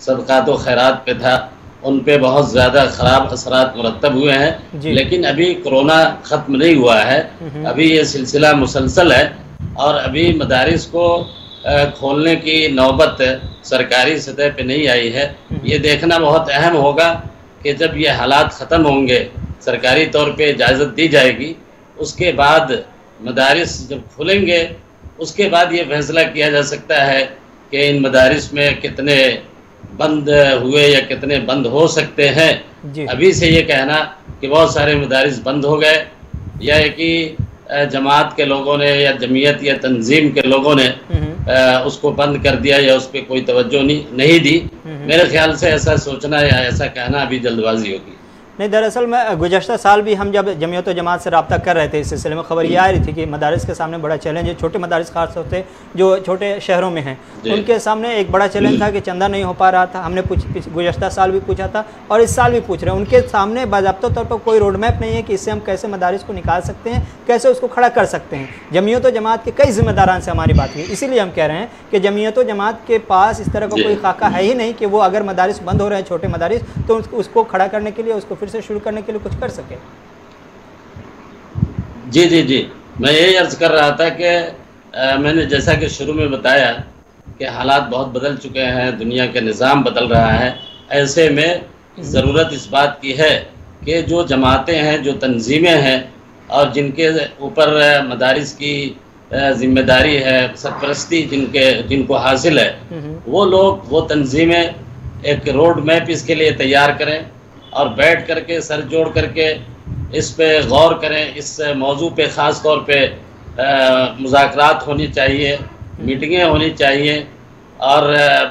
صدقات و خیرات پہ تھا، ان پہ بہت زیادہ خراب اثرات مرتب ہوئے ہیں. لیکن ابھی کرونا ختم نہیں ہوا ہے، ابھی یہ سلسلہ مسلسل ہے، اور ابھی مدارس کو کھولنے کی نوبت سرکاری سطح پہ نہیں آئی ہے. یہ دیکھنا بہت اہم ہوگا کہ جب یہ حالات ختم ہوں گے، سرکاری طور پہ اجازت دی جائے گی، اس کے بعد مدارس جب کھلیں گے، اس کے بعد یہ فیصلہ کیا جا سکتا ہے کہ ان مدارس میں کتنے بند ہوئے یا کتنے بند ہو سکتے ہیں. ابھی سے یہ کہنا کہ بہت سارے مدارس بند ہو گئے، یا کہ جماعت کے لوگوں نے یا جمعیت یا تنظیم کے لوگوں نے اس کو بند کر دیا یا اس پہ کوئی توجہ نہیں دی، میرے خیال سے ایسا سوچنا یا ایسا کہنا ابھی جلد بازی ہوگی. نہیں، دراصل میں گزشتہ سال بھی ہم جب جمعیت و جماعت سے رابطہ کر رہے تھے، اس سلسلے میں خبر یہ آ رہی تھی کہ مدارس کے سامنے بڑا چیلنج ہے. چھوٹے مدارس خاص طور سے جو چھوٹے شہروں میں ہیں، ان کے سامنے ایک بڑا چیلنج تھا کہ چندہ نہیں ہو پا رہا تھا. ہم نے گزشتہ سال بھی پوچھا تھا اور اس سال بھی پوچھ رہے ہیں. ان کے سامنے باضابطہ طور پر کوئی روڈ میپ نہیں ہے کہ اس سے ہم کیسے مدارس کو نکال سکتے ہیں، کیسے اس کو کھڑا کر سکتے ہیں. جمعیت و جماعت کے کئی ذمہ داران سے ہماری بات ہوئی، اسی لیے ہم کہہ رہے ہیں کہ جمعیت و جماعت کے پاس اس طرح کا کوئی خاکہ ہے ہی نہیں کہ وہ اگر مدارس بند ہو رہے ہیں چھوٹے مدارس تو اس کو کھڑا کرنے کے لیے، اس کو پھر سے شروع کرنے کے لیے کچھ کر سکے. جی میں یہی عرض کر رہا تھا کہ میں نے جیسا کہ شروع میں بتایا کہ حالات بہت بدل چکے ہیں، دنیا کا نظام بدل رہا ہے. ایسے میں ضرورت اس بات کی ہے کہ جو جماعتیں ہیں، جو تنظیمیں ہیں اور جن کے اوپر مدارس کی ذمہ داری ہے، سرپرستی جن کو حاصل ہے، وہ لوگ، وہ تنظیمیں ایک روڈ میپ اس کے لیے تیار کریں اور بیٹھ کر کے سر جوڑ کر کے اس پہ غور کریں. اس موضوع پہ خاص طور پہ مذاکرات ہونی چاہیے، میٹنگیں ہونی چاہیے، اور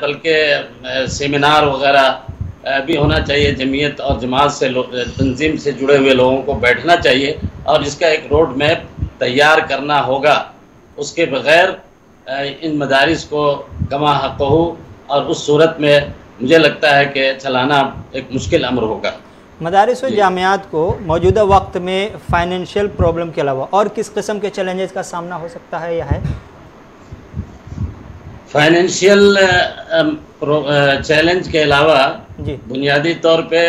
بلکہ سیمینار وغیرہ بھی ہونا چاہیے. جمعیت اور جماعت سے تنظیم سے جڑے ہوئے لوگوں کو بیٹھنا چاہیے اور اس کا ایک روڈ میپ تیار کرنا ہوگا. اس کے بغیر ان مدارس کو کما حق ہو، اور اس صورت میں مجھے لگتا ہے کہ چلانا ایک مشکل امر ہوگا. مدارس و جامعات کو موجودہ وقت میں فائنینشیل پرابلم کے علاوہ اور کس قسم کے چیلنجز کا سامنا ہو سکتا ہے یا ہے؟ فائنینشیل چیلنج کے علاوہ بنیادی طور پہ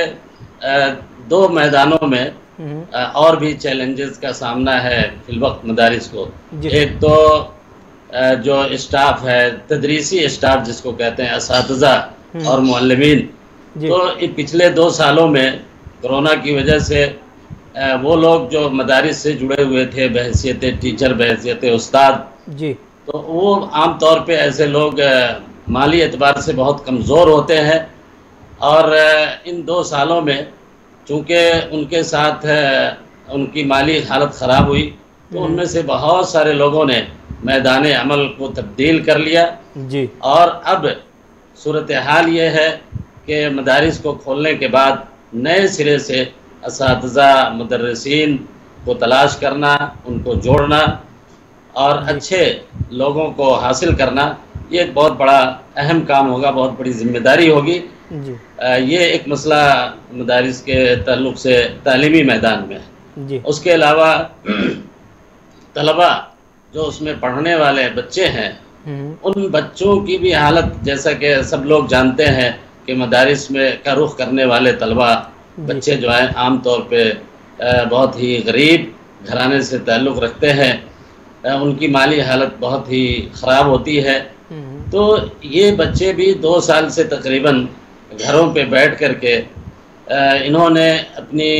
دو میدانوں میں اور بھی چیلنجز کا سامنا ہے فی الوقت مدارس کو. ایک تو جو اسٹاف ہے، تدریسی اسٹاف جس کو کہتے ہیں، اساتذہ اور معلمین. تو پچھلے 2 سالوں میں کرونا کی وجہ سے وہ لوگ جو مدارس سے جڑے ہوئے تھے بحیثیت ٹیچر، بحیثیت استاد، تو وہ عام طور پہ ایسے لوگ مالی اعتبار سے بہت کمزور ہوتے ہیں. اور ان 2 سالوں میں چونکہ ان کے ساتھ ان کی مالی حالت خراب ہوئی، تو ان میں سے بہت سارے لوگوں نے میدان عمل کو تبدیل کر لیا. اور اب صورتحال یہ ہے کہ مدارس کو کھولنے کے بعد نئے سرے سے اساتذہ، مدرسین کو تلاش کرنا، ان کو جوڑنا اور اچھے لوگوں کو حاصل کرنا، یہ ایک بہت بڑا اہم کام ہوگا، بہت بڑی ذمہ داری ہوگی. یہ ایک مسئلہ مدارس کے تعلق سے تعلیمی میدان میں ہے. اس کے علاوہ طلباء جو اس میں پڑھنے والے بچے ہیں، ان بچوں کی بھی حالت، جیسا کہ سب لوگ جانتے ہیں کہ مدارس میں کا رخ کرنے والے طلباء بچے جو ہیں عام طور پہ بہت ہی غریب گھرانے سے تعلق رکھتے ہیں، ان کی مالی حالت بہت ہی خراب ہوتی ہے. تو یہ بچے بھی 2 سال سے تقریباً گھروں پہ بیٹھ کر کے انہوں نے اپنی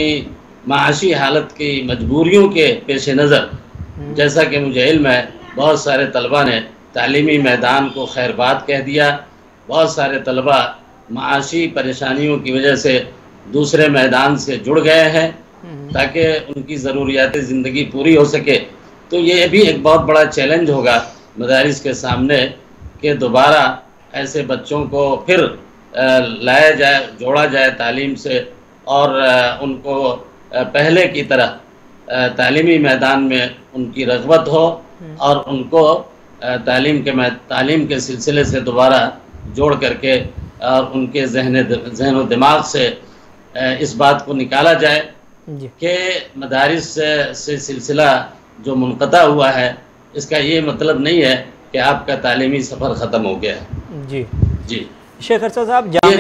معاشی حالت کی مجبوریوں کے پیش نظر، جیسا کہ مجھے علم ہے، بہت سارے طلباء نے تعلیمی میدان کو خیر بات کہہ دیا. بہت سارے طلباء معاشی پریشانیوں کی وجہ سے دوسرے میدان سے جڑ گئے ہیں تاکہ ان کی ضروریات زندگی پوری ہو سکے. تو یہ بھی ایک بہت بڑا چیلنج ہوگا مدارس کے سامنے کہ دوبارہ ایسے بچوں کو پھر لایا جائے، جوڑا جائے تعلیم سے، اور ان کو پہلے کی طرح تعلیمی میدان میں ان کی رغبت ہو اور ان کو تعلیم کے سلسلے سے دوبارہ جوڑ کر کے اور ان کے ذہن و دماغ سے اس بات کو نکالا جائے کہ مدارس سے سلسلہ جو منقطع ہوا ہے، اس کا یہ مطلب نہیں ہے کہ آپ کا تعلیمی سفر ختم ہو گیا ہے. جی شیخ ارشد صاحب،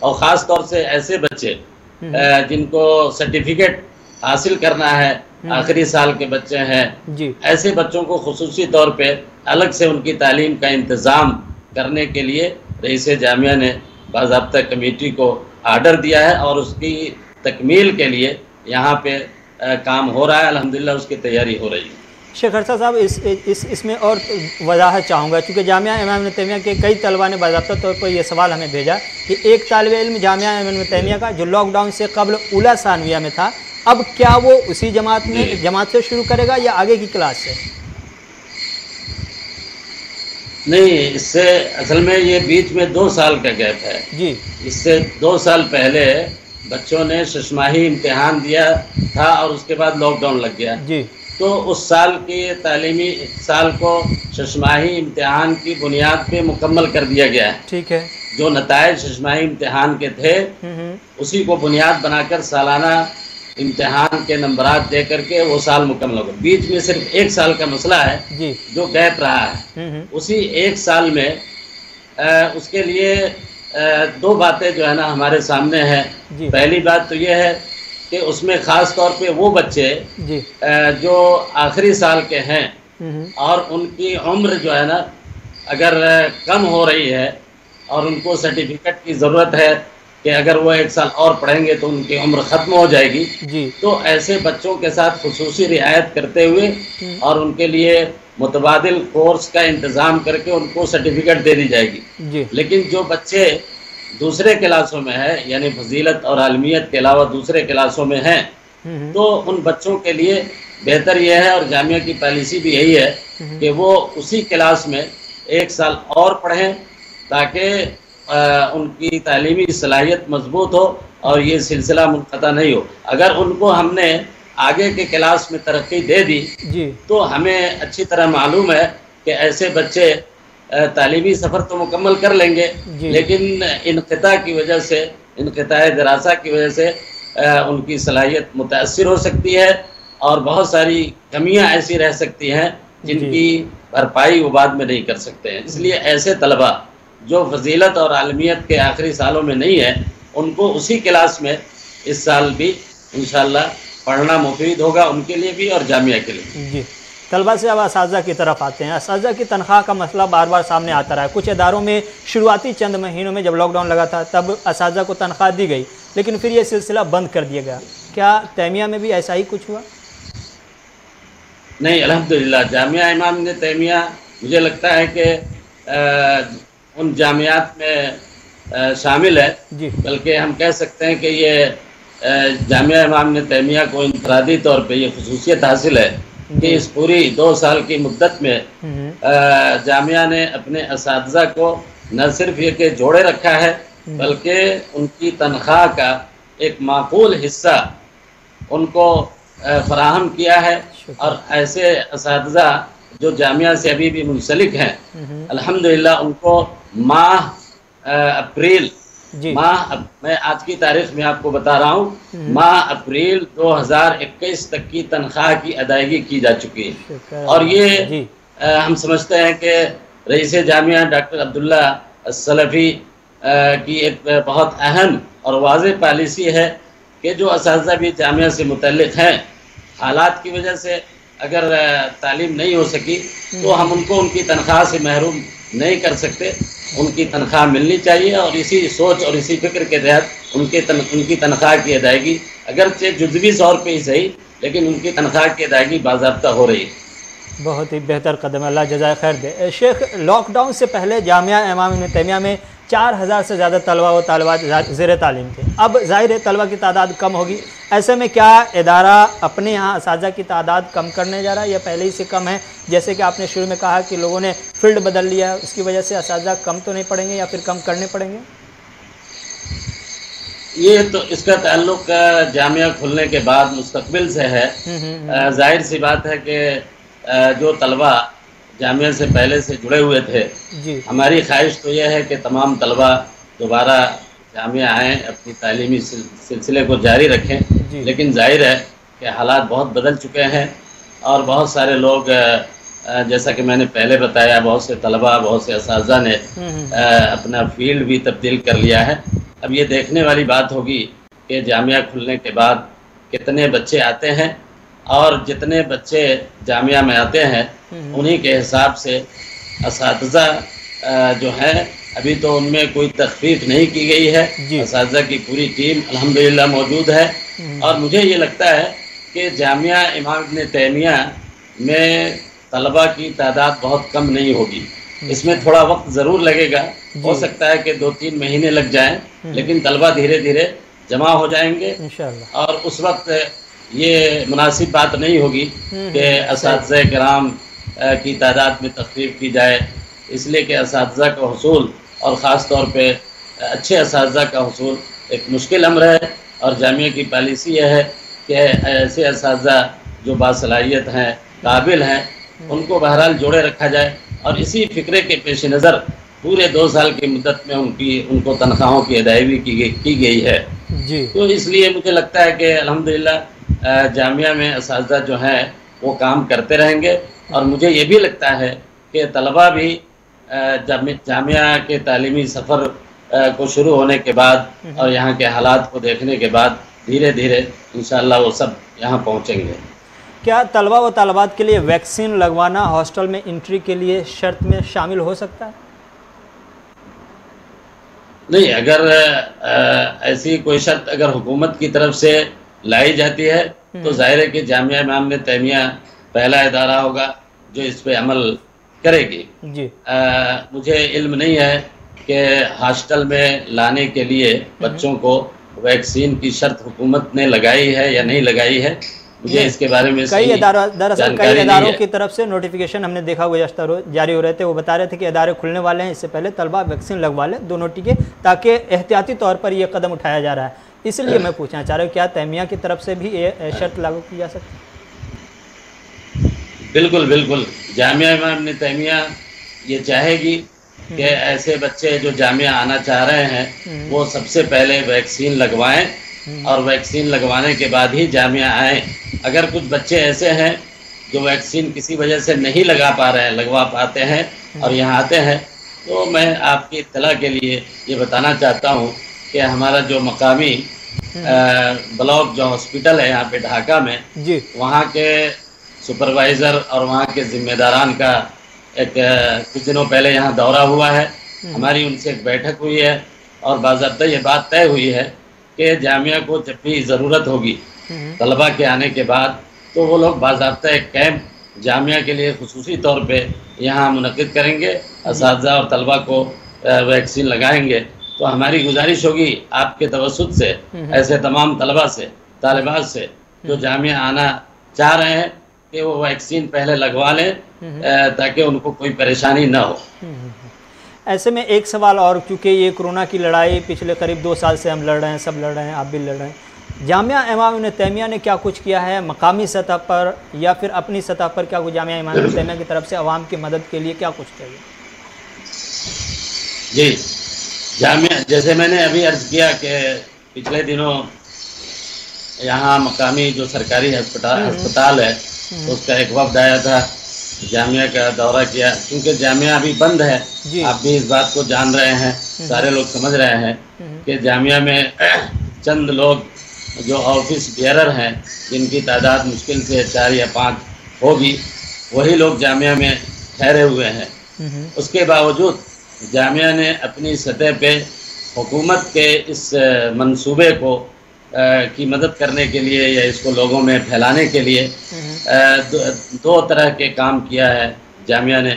اور خاص طور سے ایسے بچے جن کو سرٹیفکیٹ حاصل کرنا ہے، آخری سال کے بچے ہیں، جی ایسے بچوں کو خصوصی طور پہ الگ سے ان کی تعلیم کا انتظام کرنے کے لیے رئیس جامعہ نے باضابطہ کمیٹی کو آرڈر دیا ہے، اور اس کی تکمیل کے لیے یہاں پہ کام ہو رہا ہے، الحمدللہ اس کی تیاری ہو رہی ہے۔ شیخ ارسلان صاحب، اس میں اور وضاحت چاہوں گا، چونکہ جامعہ امام ابن تیمیہ کے کئی طلباء نے باضابطہ طور پر یہ سوال ہمیں بھیجا کہ ایک طالب علم جامعہ امام ابن تیمیہ کا جو لاک ڈاؤن سے قبل اولی ثانویہ میں تھا، اب کیا وہ اسی جماعت سے شروع کرے گا یا آگے کی کلاس سے؟ نہیں، اس سے اصل میں یہ بیچ میں 2 سال کا گیپ ہے جی، اس سے 2 سال پہلے بچوں نے ششماہی امتحان دیا تھا اور اس کے بعد لاک ڈاؤن لگ گیا، جی تو اس سال کی تعلیمی سال کو ششماہی امتحان کی بنیاد پہ مکمل کر دیا گیا ہے۔ ٹھیک ہے، جو نتائج ششماہی امتحان کے تھے اسی کو بنیاد بنا کر سالانہ امتحان کے نمبرات دے کر کے وہ سال مکمل ہو گیا۔ بیچ میں صرف 1 سال کا مسئلہ ہے جی جو گیپ رہا ہے، اسی 1 سال میں اس کے لیے 2 باتیں جو ہے نا ہمارے سامنے ہیں۔ جی پہلی بات تو یہ ہے کہ اس میں خاص طور پہ وہ بچے جی جو آخری سال کے ہیں اور ان کی عمر جو ہے نا اگر کم ہو رہی ہے اور ان کو سرٹیفکیٹ کی ضرورت ہے کہ اگر وہ 1 سال اور پڑھیں گے تو ان کی عمر ختم ہو جائے گی، جی تو ایسے بچوں کے ساتھ خصوصی رعایت کرتے ہوئے اور ان کے لیے متبادل کورس کا انتظام کر کے ان کو سرٹیفکیٹ دے دی جائے گی۔ جی لیکن جو بچے دوسرے کلاسوں میں ہیں، یعنی فضیلت اور عالمیت کے علاوہ دوسرے کلاسوں میں ہیں، تو ان بچوں کے لیے بہتر یہ ہے، اور جامعہ کی پالیسی بھی یہی ہے کہ وہ اسی کلاس میں 1 سال اور پڑھیں تاکہ ان کی تعلیمی صلاحیت مضبوط ہو اور یہ سلسلہ منقطع نہیں ہو۔ اگر ان کو ہم نے آگے کے کلاس میں ترقی دے دی جی تو ہمیں اچھی طرح معلوم ہے کہ ایسے بچے تعلیمی سفر تو مکمل کر لیں گے، جی لیکن انقطاع کی وجہ سے، انقطاع دراسہ کی وجہ سے ان کی صلاحیت متاثر ہو سکتی ہے اور بہت ساری کمیاں ایسی رہ سکتی ہیں جن جی کی بھرپائی وہ بعد میں نہیں کر سکتے ہیں۔ اس لیے ایسے طلباء جو فضیلت اور عالمیت کے آخری سالوں میں نہیں ہیں، ان کو اسی کلاس میں اس سال بھی انشاءاللہ پڑھنا مفید ہوگا، ان کے لیے بھی اور جامعہ کے لیے۔ جی طلباء سے اب اساتذہ کی طرف آتے ہیں۔ اساتذہ کی تنخواہ کا مسئلہ بار بار سامنے آتا رہا ہے۔ کچھ اداروں میں شروعاتی چند مہینوں میں جب لاک ڈاؤن لگا تھا تب اساتذہ کو تنخواہ دی گئی، لیکن پھر یہ سلسلہ بند کر دیا گیا۔ کیا تیمیہ میں بھی ایسا ہی کچھ ہوا؟ نہیں، الحمدللہ جامعہ امام ابن تیمیہ مجھے لگتا ہے کہ ان جامعات میں شامل ہے، جی بلکہ ہم کہہ سکتے ہیں کہ یہ جامعہ امام ابن تیمیہ کو انفرادی طور پہ یہ خصوصیت حاصل ہے کہ اس پوری 2 سال کی مدت میں جامعہ نے اپنے اساتذہ کو نہ صرف یہ کہ جوڑے رکھا ہے بلکہ ان کی تنخواہ کا ایک معقول حصہ ان کو فراہم کیا ہے، اور ایسے اساتذہ جو جامعہ سے ابھی بھی منسلک ہیں الحمدللہ ان کو ماہ اپریل جی میں آج کی تاریخ میں آپ کو بتا رہا ہوں، ماہ اپریل 2021 تک کی تنخواہ کی ادائیگی کی جا چکی ہے، اور یہ ہم سمجھتے ہیں کہ رئیس جامعہ ڈاکٹر عبداللہ السلفی کی ایک بہت اہم اور واضح پالیسی ہے کہ جو اساتذہ بھی جامعہ سے متعلق ہیں، حالات کی وجہ سے اگر تعلیم نہیں ہو سکی تو ہم ان کو ان کی تنخواہ سے محروم نہیں کر سکتے، ان کی تنخواہ ملنی چاہیے، اور اسی سوچ اور اسی فکر کے تحت ان کی تنخواہ کی ادائیگی اگرچہ جزوی طور پہ ہی صحیح لیکن ان کی تنخواہ کی ادائیگی باضابطہ ہو رہی ہے۔ بہت ہی بہتر قدم ہے، اللہ جزائے خیر دے۔ شیخ، لاک ڈاؤن سے پہلے جامعہ امام ابن تیمیہ میں 4000 سے زیادہ طلباء و طالبات زیر تعلیم تھے، اب ظاہر ہے طلباء کی تعداد کم ہوگی، ایسے میں کیا ادارہ اپنے یہاں اساتذہ کی تعداد کم کرنے جا رہا ہے یا پہلے ہی سے کم ہے؟ جیسے کہ آپ نے شروع میں کہا کہ لوگوں نے فیلڈ بدل لیا، اس کی وجہ سے اساتذہ کم تو نہیں پڑیں گے یا پھر کم کرنے پڑیں گے؟ یہ تو اس کا تعلق جامعہ کھلنے کے بعد مستقبل سے ہے۔ ظاہر سی بات ہے کہ جو طلباء جامعہ سے پہلے سے جڑے ہوئے تھے، جی ہماری خواہش تو یہ ہے کہ تمام طلباء دوبارہ جامعہ آئیں، اپنی تعلیمی سلسلے کو جاری رکھیں، لیکن ظاہر ہے کہ حالات بہت بدل چکے ہیں اور بہت سارے لوگ جیسا کہ میں نے پہلے بتایا بہت سے طلباء، بہت سے اساتذہ نے اپنا فیلڈ بھی تبدیل کر لیا ہے، اب یہ دیکھنے والی بات ہوگی کہ جامعہ کھلنے کے بعد کتنے بچے آتے ہیں، اور جتنے بچے جامعہ میں آتے ہیں انہی کے حساب سے اساتذہ جو ہیں، ابھی تو ان میں کوئی تخفیف نہیں کی گئی ہے، جی اساتذہ کی پوری ٹیم الحمدللہ موجود ہے، اور مجھے یہ لگتا ہے کہ جامعہ امام ابن تیمیہ میں طلباء کی تعداد بہت کم نہیں ہوگی، اس میں تھوڑا وقت ضرور لگے گا، ہو سکتا ہے کہ 2-3 مہینے لگ جائیں، لیکن طلباء دھیرے دھیرے جمع ہو جائیں گے، انشاءاللہ۔ اور اس وقت یہ مناسب بات نہیں ہوگی کہ اساتذہ کرام کی تعداد میں تخفیف کی جائے، اس لیے کہ اساتذہ کا حصول اور خاص طور پہ اچھے اساتذہ کا حصول ایک مشکل امر ہے، اور جامعہ کی پالیسی یہ ہے کہ ایسے اساتذہ جو باصلاحیت ہیں، قابل ہیں، ان کو بہرحال جوڑے رکھا جائے، اور اسی فکرے کے پیش نظر پورے 2 سال کی مدت میں ان کو تنخواہوں کی ادائیگی کی گئی ہے۔ جی تو اس لیے مجھے لگتا ہے کہ الحمدللہ جامعہ میں اساتذہ جو ہیں وہ کام کرتے رہیں گے، اور مجھے یہ بھی لگتا ہے کہ طلباء بھی جامعہ کے تعلیمی سفر کو شروع ہونے کے بعد اور یہاں کے حالات کو دیکھنے کے بعد دھیرے دھیرے انشاءاللہ وہ سب یہاں پہنچیں گے۔ کیا طلباء و طالبات کے لیے ویکسین لگوانا ہاسٹل میں انٹری کے لیے شرط میں شامل ہو سکتا ہے؟ نہیں، اگر ایسی کوئی شرط اگر حکومت کی طرف سے لائی جاتی ہے تو ظاہر ہے کہ جامعہ امام ابن تیمیہ پہلا ادارہ ہوگا جو اس پہ عمل کرے گی۔ جی مجھے علم نہیں ہے کہ ہاسٹل میں لانے کے لیے بچوں کو ویکسین کی شرط حکومت نے لگائی ہے یا نہیں لگائی ہے، مجھے اس کے بارے میں دراصل کئی اداروں کی طرف سے نوٹیفیکیشن ہم نے دیکھا گزشتہ روز جاری ہو رہے تھے، وہ بتا رہے تھے کہ ادارے کھلنے والے ہیں، اس سے پہلے طلبہ ویکسین لگوا لیں 2 ٹیکے، تاکہ احتیاطی طور پر یہ قدم اٹھایا جا رہا ہے۔ اس لیے میں پوچھنا چاہ رہا ہوں کیا تیمیہ کی طرف سے بھی یہ شرط لاگو کی جا سکتی ہے؟ بالکل بالکل، جامعہ امام ابن تیمیہ یہ چاہے گی کہ ایسے بچے جو جامعہ آنا چاہ رہے ہیں وہ سب سے پہلے ویکسین لگوائیں، اور ویکسین لگوانے کے بعد ہی جامعہ آئیں۔ اگر کچھ بچے ایسے ہیں جو ویکسین کسی وجہ سے نہیں لگوا پاتے ہیں اور یہاں آتے ہیں، تو میں آپ کی اطلاع کے لیے یہ بتانا چاہتا ہوں کہ ہمارا جو مقامی بلاک جو ہاسپٹل ہے یہاں پہ ڈھاکہ میں، جی وہاں کے سپروائزر اور وہاں کے ذمہ داران کا ایک کچھ دنوں پہلے یہاں دورہ ہوا ہے، ہماری ان سے ایک بیٹھک ہوئی ہے، اور باضابطہ یہ بات طے ہوئی ہے کہ جامعہ کو جب بھی ضرورت ہوگی طلباء کے آنے کے بعد تو وہ لوگ باضابطہ ایک کیمپ جامعہ کے لیے خصوصی طور پہ یہاں منعقد کریں گے، اساتذہ اور طلباء کو ویکسین لگائیں گے۔ تو ہماری گزارش ہوگی آپ کے توسط سے ایسے تمام طلباء سے، طالبات سے جو جامعہ آنا چاہ رہے ہیں کہ وہ ویکسین پہلے لگوا لیں تاکہ ان کو کوئی پریشانی نہ ہو۔ ایسے میں ایک سوال اور، کیونکہ یہ کرونا کی لڑائی پچھلے قریب 2 سال سے ہم لڑ رہے ہیں، سب لڑ رہے ہیں، آپ بھی لڑ رہے ہیں، جامعہ امام ابن تیمیہ نے کیا کچھ کیا ہے مقامی سطح پر یا پھر اپنی سطح پر؟ کیا کچھ جامعہ امام ابن تیمیہ کی طرف سے عوام کی مدد کے لیے کیا کچھ کیا گیا؟ جی، جامعہ جیسے میں نے ابھی عرض کیا کہ پچھلے دنوں یہاں مقامی جو سرکاری ہسپتال ہے اس کا ایک وفد آیا تھا، جامعہ کا دورہ کیا، کیونکہ جامعہ ابھی بند ہے، آپ بھی اس بات کو جان رہے ہیں، سارے لوگ سمجھ رہے ہیں کہ جامعہ میں چند لوگ جو آفس بیئرر ہیں جن کی تعداد مشکل سے 4 یا 5 ہوگی، وہی لوگ جامعہ میں ٹھہرے ہوئے ہیں۔ اس کے باوجود جامعہ نے اپنی سطح پہ حکومت کے اس منصوبے کو کی مدد کرنے کے لیے یا اس کو لوگوں میں پھیلانے کے لیے 2 طرح کے کام کیا ہے جامعہ نے۔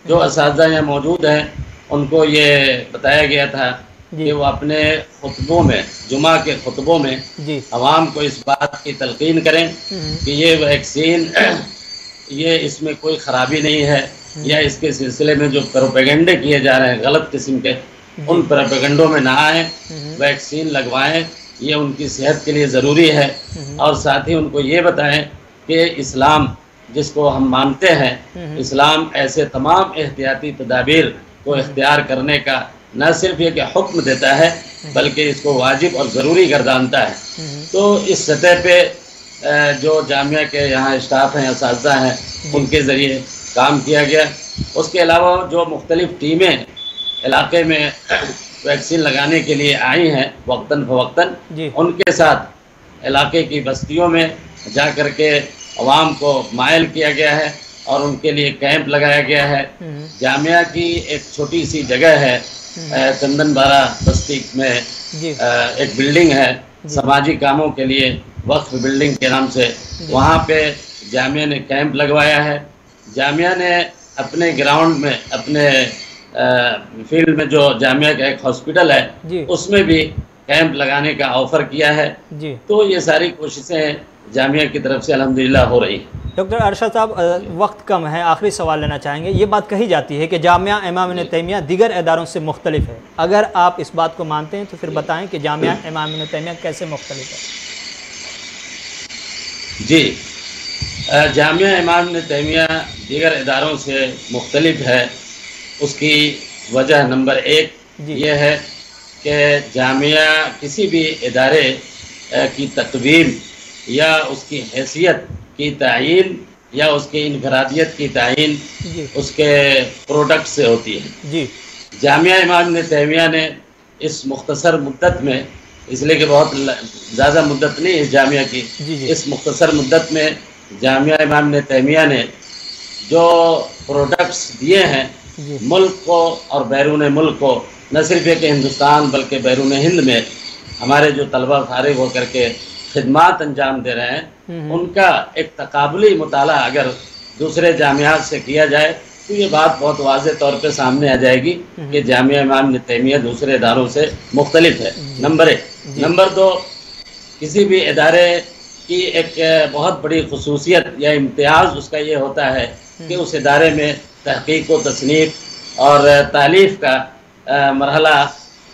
جو اساتذہ یہاں موجود ہیں ان کو یہ بتایا گیا تھا کہ وہ اپنے خطبوں میں، جمعہ کے خطبوں میں عوام کو اس بات کی تلقین کریں کہ یہ ویکسین یہ اس میں کوئی خرابی نہیں ہے، یا اس کے سلسلے میں جو پروپیگنڈے کیے جا رہے ہیں غلط قسم کے، ان پروپیگنڈوں میں نہ آئیں، ویکسین لگوائیں، یہ ان کی صحت کے لیے ضروری ہے، اور ساتھ ہی ان کو یہ بتائیں کہ اسلام جس کو ہم مانتے ہیں، اسلام ایسے تمام احتیاطی تدابیر کو اختیار کرنے کا نہ صرف یہ کہ حکم دیتا ہے بلکہ اس کو واجب اور ضروری گردانتا ہے۔ تو اس سطح پہ جو جامعہ کے یہاں اسٹاف ہیں، اساتذہ ہیں، ان کے ذریعے کام کیا گیا۔ اس کے علاوہ جو مختلف ٹیمیں علاقے میں ویکسین لگانے کے لیے آئی ہیں وقتاً فوقتاً، جی ان کے ساتھ علاقے کی بستیوں میں جا کر کے عوام کو مائل کیا گیا ہے اور ان کے لیے کیمپ لگایا گیا ہے۔ جامعہ کی ایک چھوٹی سی جگہ ہے چندن بارہ بستی میں، جی ایک بلڈنگ ہے سماجی کاموں کے لیے وقف بلڈنگ کے نام سے، وہاں پہ جامعہ نے کیمپ لگوایا ہے۔ جامعہ نے اپنے گراؤنڈ میں، اپنے فیلڈ میں جو جامعہ کا ایک ہاسپٹل ہے جی اس میں بھی کیمپ لگانے کا آفر کیا ہے۔ جی تو یہ ساری کوششیں جامعہ کی طرف سے الحمدللہ ہو رہی ہیں۔ ڈاکٹر ارشد صاحب، وقت کم ہے، آخری سوال لینا چاہیں گے۔ یہ بات کہی جاتی ہے کہ جامعہ امام ابن تیمیہ دیگر اداروں سے مختلف ہے، اگر آپ اس بات کو مانتے ہیں تو پھر بتائیں کہ جامعہ امام ابن تیمیہ کیسے مختلف ہے؟ جی، جامعہ امام ابن تیمیہ دیگر اداروں سے مختلف ہے، اس کی وجہ نمبر ایک یہ ہے کہ جامعہ کسی بھی ادارے کی تقویم یا اس کی حیثیت کی تعیین یا اس کی انفرادیت کی تعیین اس کے پروڈکٹ سے ہوتی ہے۔ جی جامعہ امام ابن تیمیہ نے اس مختصر مدت میں، اس لیے کہ بہت زیادہ مدت نہیں ہے جامعہ کی، اس مختصر مدت میں جامعہ امام ابن تیمیہ نے جو پروڈکٹس دیے ہیں ملک کو اور بیرون ملک کو، نہ صرف یہ کہ ہندوستان بلکہ بیرون ہند میں ہمارے جو طلبہ فارغ ہو کر کے خدمات انجام دے رہے ہیں، ان کا ایک تقابلی مطالعہ اگر دوسرے جامعات سے کیا جائے تو یہ بات بہت واضح طور پہ سامنے آ جائے گی کہ جامعہ امام ابن تیمیہ دوسرے اداروں سے مختلف ہے، نمبر ایک۔ نمبر دو، کسی بھی ادارے کی ایک بہت بڑی خصوصیت یا امتیاز اس کا یہ ہوتا ہے کہ اس ادارے میں تحقیق و تصنیف اور تالیف کا مرحلہ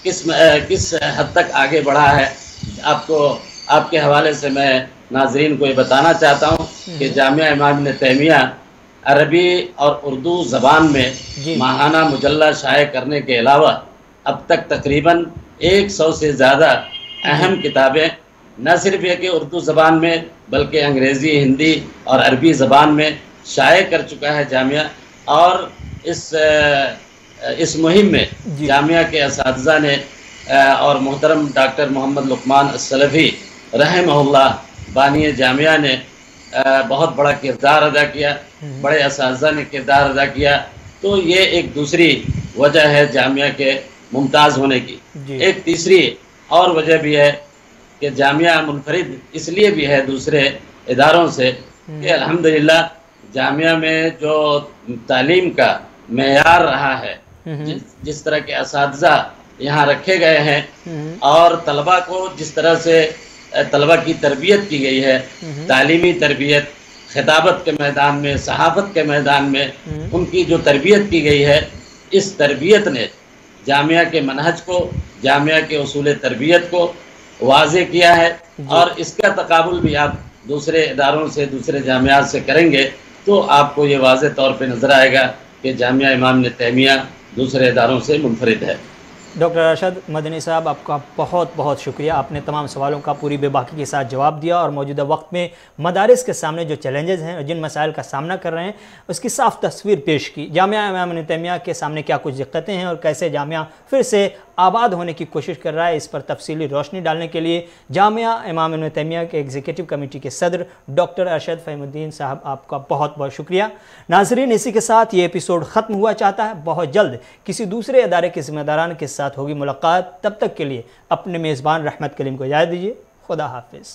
کس حد تک آگے بڑھا ہے۔ آپ کے حوالے سے میں ناظرین کو یہ بتانا چاہتا ہوں کہ جامعہ امام ابن تیمیہ عربی اور اردو زبان میں ماہانہ مجلہ شائع کرنے کے علاوہ اب تک تقریباً 100 سے زیادہ اہم کتابیں نہ صرف یہ کہ اردو زبان میں بلکہ انگریزی، ہندی اور عربی زبان میں شائع کر چکا ہے جامعہ۔ اور اس مہم میں جامعہ کے اساتذہ نے اور محترم ڈاکٹر محمد لقمان السلفی رحمہ اللہ بانی جامعہ نے بہت بڑا کردار ادا کیا، بڑے اساتذہ نے کردار ادا کیا۔ تو یہ ایک دوسری وجہ ہے جامعہ کے ممتاز ہونے کی۔ ایک تیسری اور وجہ بھی ہے کہ جامعہ منفرد اس لیے بھی ہے دوسرے اداروں سے کہ الحمدللہ جامعہ میں جو تعلیم کا معیار رہا ہے، جس طرح کے اساتذہ یہاں رکھے گئے ہیں اور طلبہ کو جس طرح سے طلبہ کی تربیت کی گئی ہے، تعلیمی تربیت، خطابت کے میدان میں، صحافت کے میدان میں ان کی جو تربیت کی گئی ہے، اس تربیت نے جامعہ کے منہج کو، جامعہ کے اصول تربیت کو واضح کیا ہے۔ اور اس کا تقابل بھی آپ دوسرے اداروں سے، دوسرے جامعات سے کریں گے تو آپ کو یہ واضح طور پہ نظر آئے گا کہ جامعہ امام ابن تیمیہ دوسرے اداروں سے منفرد ہے۔ ڈاکٹر ارشد مدنی صاحب، آپ کا بہت بہت شکریہ، آپ نے تمام سوالوں کا پوری بے باکی کے ساتھ جواب دیا اور موجودہ وقت میں مدارس کے سامنے جو چیلنجز ہیں اور جن مسائل کا سامنا کر رہے ہیں اس کی صاف تصویر پیش کی۔ جامعہ امام ابن تیمیہ کے سامنے کیا کچھ دقتیں ہیں اور کیسے جامعہ پھر سے آباد ہونے کی کوشش کر رہا ہے، اس پر تفصیلی روشنی ڈالنے کے لیے جامعہ امام ابن تیمیہ کے ایگزیکٹو کمیٹی کے صدر ڈاکٹر ارشد فہیم الدین صاحب، آپ کا بہت بہت شکریہ۔ ناظرین، اسی کے ساتھ یہ ایپیسوڈ ختم ہوا چاہتا ہے۔ بہت جلد کسی دوسرے ادارے کے ذمہ داران کے ساتھ ہوگی ملاقات، تب تک کے لیے اپنے میزبان رحمت کلیم کو اجازت دیجیے۔ خدا حافظ۔